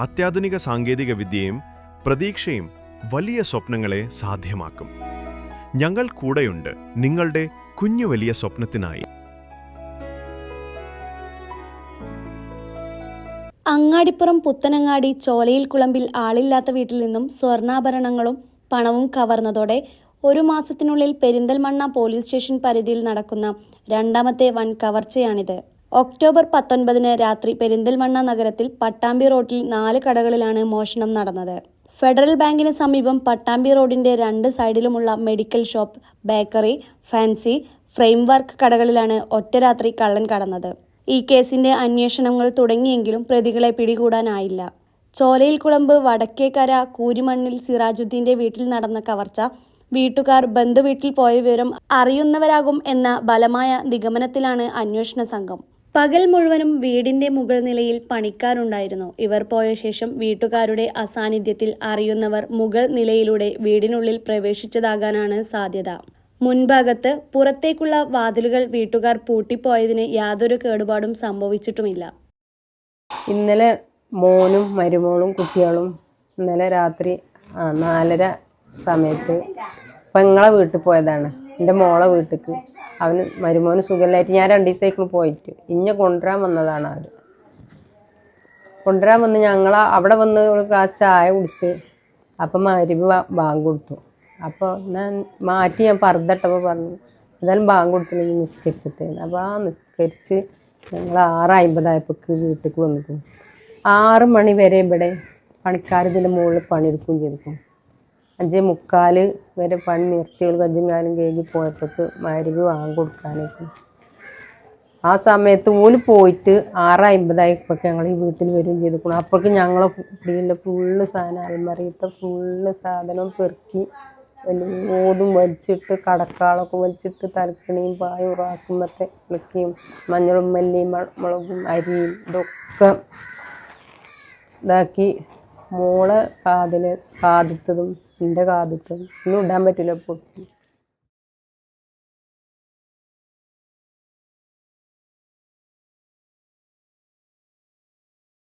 അത്യാധുനിക സാങ്കേതിക വിദ്യയും പ്രതീക്ഷയും വലിയ സ്വപ്നങ്ങളെ സാധ്യമാക്കും. ഞങ്ങൾ കൂടെയുണ്ട് നിങ്ങളുടെ കുഞ്ഞു വലിയ സ്വപ്നത്തിനായി. അങ്ങാടിപ്പുറം പുത്തനങ്ങാടി ചോലയിൽ കുളമ്പിൽ ആളില്ലാത്ത വീട്ടിൽ നിന്നും സ്വർണ്ണാഭരണങ്ങളും പണവും കവർന്നതോടെ 1 മാസത്തിനുള്ളിൽ പെരിന്തൽമണ്ണ പോലീസ് സ്റ്റേഷൻ പരിധിയിൽ നടക്കുന്ന രണ്ടാമത്തെ വൻ കവർച്ചയാണിത്. ഒക്ടോബർ 19 രാത്രി പെരിന്തൽമണ്ണ നഗരത്തിൽ പട്ടാമ്പി റോഡിൽ 4 കടകളിലാണ് മോഷണം നടന്നത്. ഫെഡറൽ ബാങ്കിന് സമീപം പട്ടാമ്പി റോഡിന്റെ 2 സൈഡിലുമുള്ള medical shop, bakery, fancy, frame work കടകളിലാണ് ഒറ്റ രാത്രി കള്ളൻ കടന്നത്. ഈ കേസിന്റെ അന്വേഷണങ്ങൾ തുടങ്ങിയെങ്കിലും പ്രതികളെ പിടികൂടാനായില്ല. ചോലയിൽ കുളമ്പ് വടക്കേക്കര കൂരിമണ്ണിൽ സിറാജുദ്ദീന്റെ വീട്ടിൽ നടന്ന കവർച്ച വീട്ടുകാർ ബന്ധുവീട്ടിൽ പോയ വിവരം അറിയുന്നവരാകും എന്ന ബലമായ നിഗമനത്തിലാണ് അന്വേഷണ സംഘം. പകൽ മുഴുവനും വീടിന്റെ മുകൾ നിലയിൽ പണിക്കാരുണ്ടായിരുന്നു. ഇവർ പോയ ശേഷം വീട്ടുകാരുടെ അസാന്നിധ്യത്തിൽ അറിയുന്നവർ മുകൾ നിലയിലൂടെ വീടിനുള്ളിൽ പ്രവേശിച്ചതാകാനാണ് സാധ്യത. മുൻഭാഗത്ത് പുറത്തേക്കുള്ള വാതിലുകൾ വീട്ടുകാർ പൂട്ടിപ്പോയതിന് യാതൊരു കേടുപാടും സംഭവിച്ചിട്ടുമില്ല. ഇന്നലെ മോനും മരുമോളും കുട്ടികളും ഇന്നലെ രാത്രി 4:30 സമയത്ത് പെങ്ങളെ വീട്ടിൽ പോയതാണ്. എൻ്റെ മോളെ വീട്ടിലേക്ക്. അവന് മരുമോന് സുഖമില്ലായിട്ട് ഞാൻ 2 ദിവസത്തേക്ക് പോയിട്ട് ഇന്നെ കൊണ്ടുവരാൻ വന്നതാണ്. അവർ കൊണ്ടുവരാൻ വന്ന് ഞങ്ങൾ അവിടെ വന്ന് ഒരു ഗ്ലാസ് ചായ കുടിച്ച് അപ്പം മരുവ് ബാങ്ക് കൊടുത്തു. അപ്പോൾ ഞാൻ പർദ്ദട്ടപ്പോൾ പറഞ്ഞു എന്തായാലും ബാങ്ക് കൊടുത്തില്ലെങ്കിൽ നിസ്കരിച്ചിട്ട്. അപ്പോൾ ആ നിസ്കരിച്ച് ഞങ്ങൾ 6:50 വീട്ടിലേക്ക് വന്നിട്ടു. 6 മണി വരെ ഇവിടെ പണിക്കാർ ഇതിൻ്റെ മുകളിൽ പണിയെടുക്കുകയും ചെയ്തിരിക്കും. 5:45 വരെ പണി നിർത്തി ഒരു കജ്ജും കാലും കേകി പോയപ്പോൾ മരുവ് ബാങ്ക് കൊടുക്കാനേക്കും. ആ സമയത്ത് ഓല് പോയിട്ട് 6:50 ഞങ്ങൾ ഈ വീട്ടിൽ വരികയും ചെയ്തിരിക്കണം. അപ്പോഴേക്ക് ഞങ്ങളെ കുടിയിലെ ഫുള്ള് സാധനം അൽമറിയത്തെ ഫുള്ള് സാധനം പെറുക്കി ഓതും വലിച്ചിട്ട് കടക്കാളൊക്കെ വലിച്ചിട്ട് തലക്കണിയും പായും ഉറാക്കുമ്പത്തെ ഇളക്കിയും മഞ്ഞളും മല്ലിയും മുളകും അരിയും ഇതൊക്കെ ഇതാക്കി മോളെ കാതിത്തതും എൻ്റെ കാതിത്തതും ഒന്നും ഇടാൻ പറ്റില്ല പൊട്ടി.